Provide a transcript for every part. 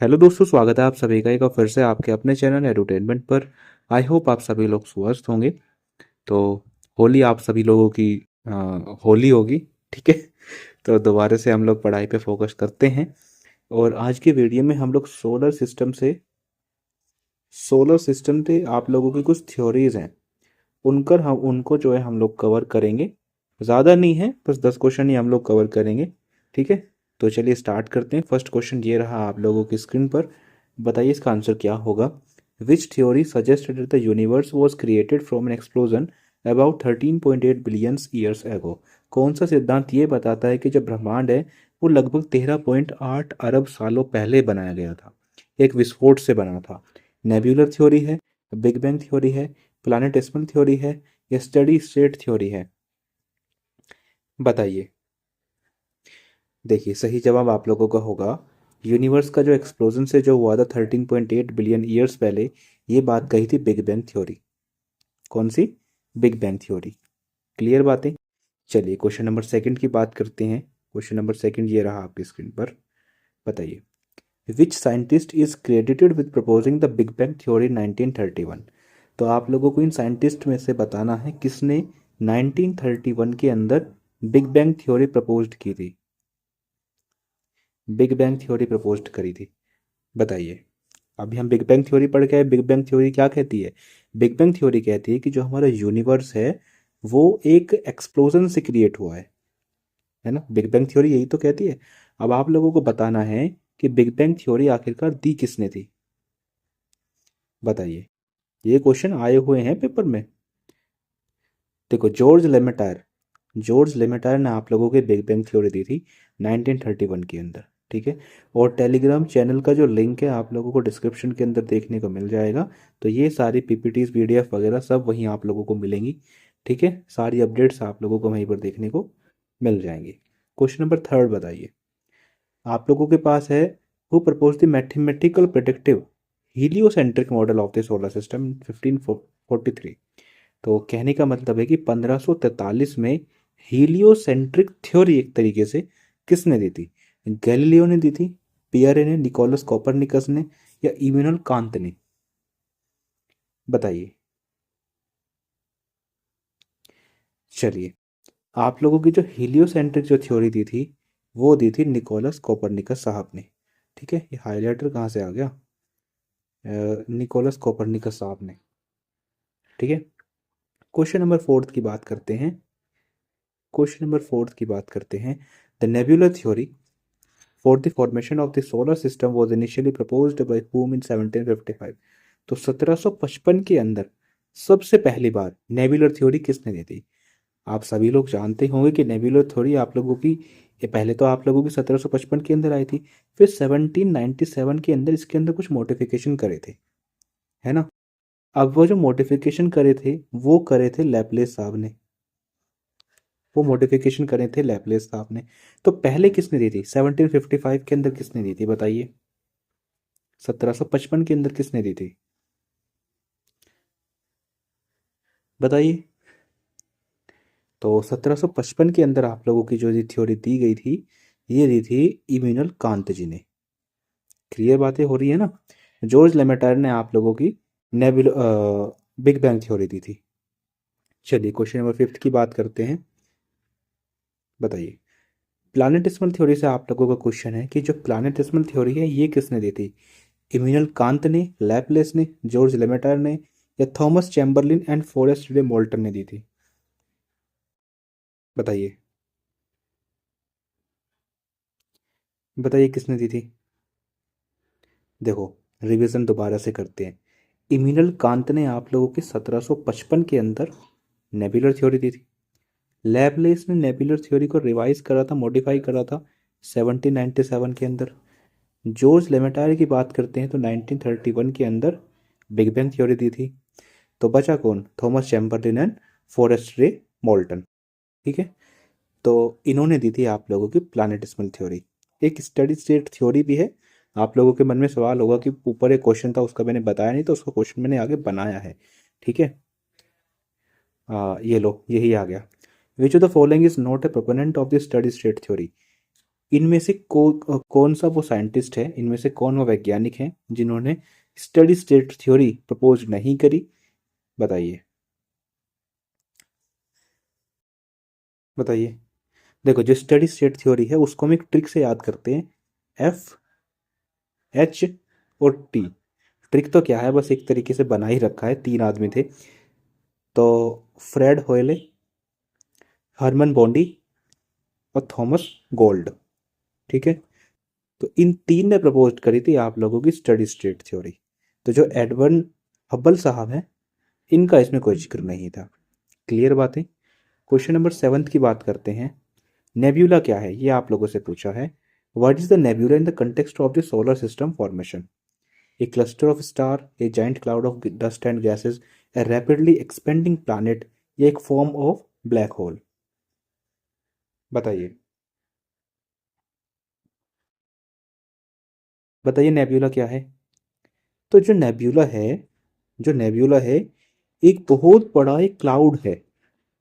Hello दोस्तों, स्वागत है आप सभी का एक बार फिर से आपके अपने चैनल एडुटेनमेंट पर। आई होप आप सभी लोग स्वस्थ होंगे। तो होली आप सभी लोगों की अ, होली होगी। ठीक है। तो दोबारा से हम लोग पढ़ाई पे फोकस करते हैं। और आज की वीडियो में हम लोग सोलर सिस्टम से आप लोगों की कुछ थ्योरीज हैं, उनकर हम उनको जो है हम लोग कवर करेंगे। ज़्यादा नहीं है, बस 10 क्वेश्चन ही हम लोग कवर करेंगे। ठीक है। तो चलिए स्टार्ट करते हैं। फर्स्ट क्वेश्चन ये रहा आप लोगों की स्क्रीन पर। बताइए इसका आंसर क्या होगा। विच theory suggested that the universe was created from N explosion about 13.8 billions years ago. कौन सा सिद्धांत ये बताता है कि जो ब्रह्मांड है वो लगभग 13.8 अरब सालों पहले बनाया गया था, एक विस्फोट से बना था। नेब्यूलर थ्योरी है, बिग बैंग थ्योरी है, प्लानिटेसिमल थ्योरी है, या स्टडी स्टेट थ्योरी है। बताइए। देखिए सही जवाब आप लोगों का होगा यूनिवर्स का जो एक्सप्लोजन से जो हुआ था 13.8 बिलियन ईयर्स पहले, ये बात कही थी बिग बैंग थ्योरी। कौन सी? Big bang theory. क्लियर बातें। चलिए क्वेश्चन नंबर सेकंड की बात करते हैं। क्वेश्चन नंबर सेकंड ये रहा आपकी स्क्रीन पर। बताइए which scientist is credited with proposing the big bang theory 1931। तो आप लोगों को इन साइंटिस्ट में से बताना है किसने 1931 के अंदर बिग बैंग थ्योरी प्रपोज्ड की थी, बिग बैंग थ्योरी प्रपोज्ड करी थी। बताइए। अभी हम बिग बैंग थ्योरी पढ़ के आए। बिग बैंग थ्योरी क्या कहती है? बिग बैंग थ्योरी कहती है कि जो हमारा यूनिवर्स है वो एक एक्सप्लोजन से क्रिएट हुआ है ना। बिग बैंग थ्योरी यही तो कहती है। अब आप लोगों को बताना है कि बिग बैंग थ्योरी आखिरकार दी किसने थी। बताइए। ये क्वेश्चन आए हुए हैं पेपर में। देखो जॉर्ज लेमेटायर ने आप लोगों के बिग बैंग थ्योरी दी थी 1931 के अंदर। ठीक है। और टेलीग्राम चैनल का जो लिंक है आप लोगों को डिस्क्रिप्शन के अंदर देखने को मिल जाएगा। तो ये सारी पीपीटीज पीडीएफ वगैरह सब वहीं आप लोगों को मिलेंगी। ठीक है। सारी अपडेट्स आप लोगों को वहीं पर देखने को मिल जाएंगी। क्वेश्चन नंबर थर्ड बताइए। आप लोगों के पास है who propose the mathematical predictive heliocentric model of the solar system 1543। तो कहने का मतलब है कि 1543 में हीलियोसेंट्रिक थ्योरी एक तरीके से किसने दी थी? गैलीलियो ने दी थी, पियरे ने, निकोलस कोपरनिकस ने, या इमैनुअल कांत ने। बताइए। चलिए। आप लोगों की जो हीलियोसेंट्रिक जो थ्योरी दी थी वो दी थी निकोलस कोपरनिकस साहब ने। ठीक है। ये हाईलाइटर कहाँ से आ गया? निकोलस कोपरनिकस साहब ने। ठीक है। क्वेश्चन नंबर फोर्थ की बात करते हैं। The nebular theory for the formation of the solar system was initially proposed by whom इन 1755। तो 1755 के अंदर सबसे पहली बार नेबुलर थ्योरी किसने दी थी? आप सभी लोग जानते होंगे कि नेबुलर थ्योरी आप लोगों की ये पहले तो आप लोगों की 1755 के अंदर आई थी। फिर 1797 के अंदर इसके अंदर कुछ मॉडिफिकेशन करे थे, है ना। अब वो जो मॉडिफिकेशन करे थे लैपलेस साहब ने। वो मॉडिफिकेशन करे थे लैपलेस साहब ने। तो पहले किसने दी थी? 1755 के अंदर किसने दी थी? बताइए। 1755 के अंदर किसने दी थी? बताइए। तो 1755 के अंदर आप लोगों की जो ये थ्योरी दी गई थी ये दी थी इमैनुअल कांत जी ने। क्लियर बातें हो रही है ना। जॉर्ज लेमेटायर ने आप लोगों की नेबुल बिग बैंग थ्योरी दी थी। चलिए क्वेश्चन नंबर फिफ्थ की बात करते हैं। बताइए। प्लानेटिस्मल थ्योरी से आप लोगों का क्वेश्चन है कि जो प्लानेटिस्मल थ्योरी है ये किसने दी थी? इमैनुअल कांत ने, लैपलेस ने, जॉर्ज लेमेटायर ने, या Thomas Chamberlain and forest day molten ने दी थी। बताइए। बताइए किसने दी थी। देखो रिवीजन दोबारा से करते हैं। इमैनुअल कांत ने आप लोगों की 1755 के अंदर नेबुलर थ्योरी दी थी। लैपलेस ने नेबुलर थ्योरी को रिवाइज करा था, मॉडिफाई करा था 1797 के अंदर। जॉर्ज लेमेटायर की बात करते हैं तो 1931 के अंदर बिग बैंग थ्योरी दी थी। तो बचा कौन? थॉमस चैम्बरलिन एंड फॉरेस्ट रे मोल्टन। ठीक है। तो इन्होंने दी थी आप लोगों की प्लानेटिस्मल थ्योरी। एक स्टडी स्टेट थ्योरी भी है। आप लोगों के मन में सवाल होगा कि ऊपर एक क्वेश्चन था उसका मैंने बताया नहीं, तो उसका क्वेश्चन मैंने आगे बनाया है। ठीक है। ये लो यही आ गया। Which of the following is not a proponent of the steady state theory. इनमें से कौन सा वो साइंटिस्ट है, इनमें से कौन वो वैज्ञानिक है जिन्होंने स्टडी स्टेट थ्योरी प्रपोज नहीं करी? बताइए, बताइए। देखो, जो स्टडी स्टेट थ्योरी है उसको हम एक ट्रिक से याद करते हैं, एफ एच और टी। ट्रिक तो क्या है, बस एक तरीके से बना ही रखा है, तीन आदमी थे, तो फ्रेड होयले, हरमन बॉन्डी और थॉमस गोल्ड। ठीक है, तो इन तीन ने प्रपोज करी थी आप लोगों की स्टडी स्टेट थ्योरी। तो जो एडवर्ड हब्बल साहब हैं, इनका इसमें कोई जिक्र नहीं था। क्लियर बात है? क्वेश्चन नंबर 7 की बात करते हैं। नेब्यूला क्या है, ये आप लोगों से पूछा है। What is the nebula in the context of the solar system formation? A cluster of star, A giant cloud of dust and gases, A rapidly expanding planet, या एक फॉर्म ऑफ ब्लैक होल? बताइए, बताइए nebula क्या है? तो जो nebula है, एक बहुत बड़ा एक क्लाउड है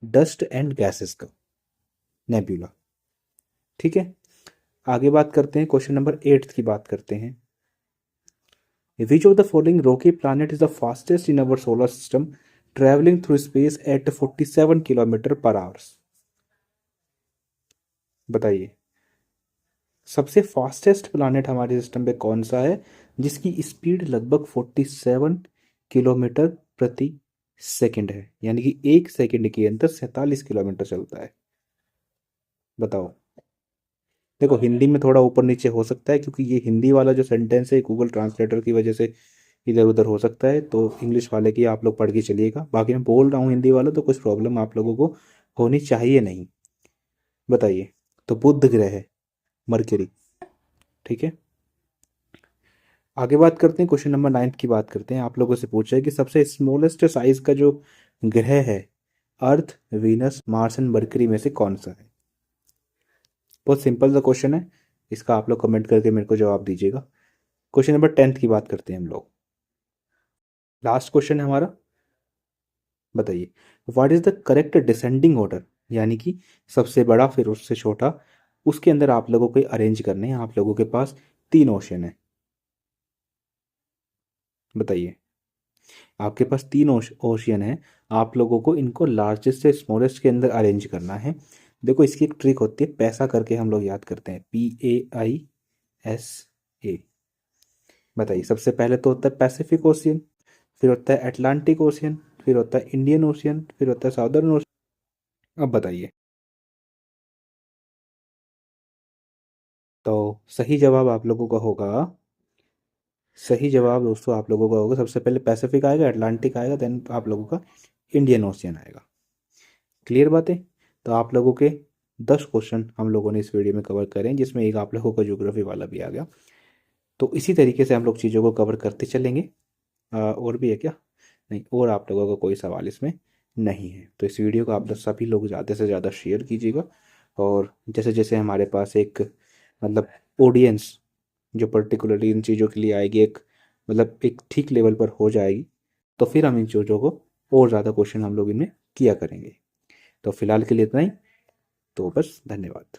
डस्ट एंड गैसेस का, नेब्यूला। ठीक है, आगे बात करते हैं, क्वेश्चन नंबर 8 की बात करते हैं। Which of the following Rocky planet is the fastest in our solar system travelling through space at 47 kilometre पर आवर्स? बताइए, सबसे फास्टेस्ट प्लैनेट हमारे सिस्टम पे कौन सा है जिसकी स्पीड लगभग 47 किलोमीटर प्रति सेकंड है, यानी कि एक सेकंड के अंदर 47 किलोमीटर चलता है? बताओ। देखो, हिंदी में थोड़ा ऊपर नीचे हो सकता है क्योंकि ये हिंदी वाला जो सेंटेंस है गूगल ट्रांसलेटर की वजह से इधर उधर हो सकता है, तो इंग्लिश वाले की आप लोग पढ़ के चलिएगा। बाकी मैं बोल रहा हूँ हिंदी वाला, तो कुछ प्रॉब्लम आप लोगों को होनी चाहिए नहीं। बताइए, तो बुध ग्रह है, मरकरी। ठीक है, आगे बात करते हैं, क्वेश्चन नंबर 9 की बात करते हैं। आप लोगों से पूछा है कि सबसे स्मॉलेस्ट साइज का जो ग्रह है अर्थ, वीनस, मार्स एंड मरकरी में से कौन सा है? बहुत सिंपल सा क्वेश्चन है, इसका आप लोग कमेंट करके मेरे को जवाब दीजिएगा। क्वेश्चन नंबर 10 की बात करते हैं हम लोग, लास्ट क्वेश्चन है हमारा। बताइए, what is the correct descending order, यानी कि सबसे बड़ा फिर उससे छोटा, उसके अंदर आप लोगों को अरेंज करने हैं। आप लोगों के पास तीन ऑप्शन है, बताइए। आपके पास तीन ओशियन है, आप लोगों को इनको लार्जेस्ट से स्मॉलेस्ट के अंदर अरेंज करना है। देखो, इसकी एक ट्रिक होती है, पैसा करके हम लोग याद करते हैं, PAISA। बताइए, सबसे पहले तो होता है पैसिफिक ओशियन, फिर होता है अटलांटिक ओशियन, फिर होता है इंडियन ओशियन, फिर होता है साउदर्न ओशियन। अब बताइए। तो सही जवाब आप लोगों का होगा, सही जवाब दोस्तों आप लोगों का होगा, सबसे पहले पैसिफिक आएगा, अटलांटिक आएगा, देन आप लोगों का इंडियन ओशियन आएगा। क्लियर बात है? तो आप लोगों के 10 क्वेश्चन हम लोगों ने इस वीडियो में कवर करें, जिसमें एक आप लोगों का ज्योग्राफी वाला भी आ गया। तो इसी तरीके से हम लोग चीज़ों को कवर करते चलेंगे। और भी है क्या? नहीं, और आप लोगों का कोई सवाल इसमें नहीं है। तो इस वीडियो को आप लोग सभी लोग ज़्यादा से ज़्यादा शेयर कीजिएगा, और जैसे जैसे हमारे पास एक मतलब ऑडियंस जो पर्टिकुलरली इन चीज़ों के लिए आएगी, एक मतलब एक ठीक लेवल पर हो जाएगी, तो फिर हम इन चीज़ों को और ज़्यादा क्वेश्चन हम लोग इनमें किया करेंगे। तो फिलहाल के लिए इतना ही। तो बस, धन्यवाद।